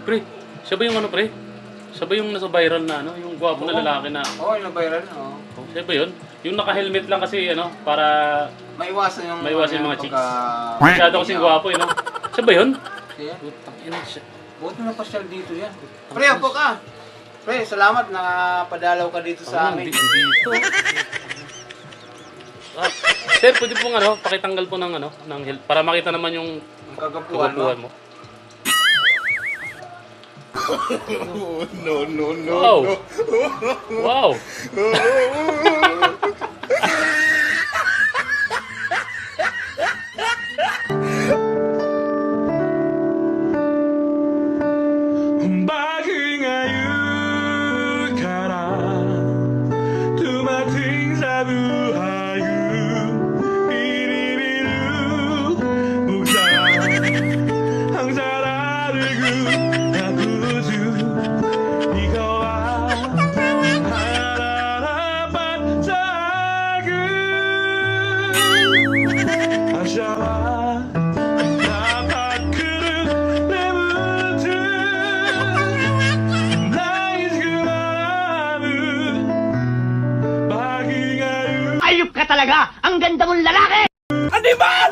Pre, siya ba yung ano pre? Siya ba yung nasa viral na ano? Yung gwapo na lalaki na... Oo, yung viral, oo. Oh, siya ba yun? Yung naka-helmet lang kasi ano, para... Maiwasan yung... Maiwasan yung mga chicks. Masyado kasing gwapo eh, no? Siya ba yun? Siya? Putang ina siya. Buti na pasyal dito yan. Pre, apo ka! Pre, salamat na padalaw ka dito sa amin. Dito. Ah, sir, pwede pong ano, pakitanggal po ng ano, ng helmet para makita naman yung Ang kagapuhan mo. kagapuhan mo. No, no, no. Wow! Wow! Bagay ngayon ka na dumating sa buhay ko. Binibiru buksan ang sarili ko na puso. Ikaw ang harapan sa akin. Ang siya dapat kong lemutin. Nais ko malaman bagay ngayon. Ayup ka talaga! Ang ganda mong lalaki! Animal!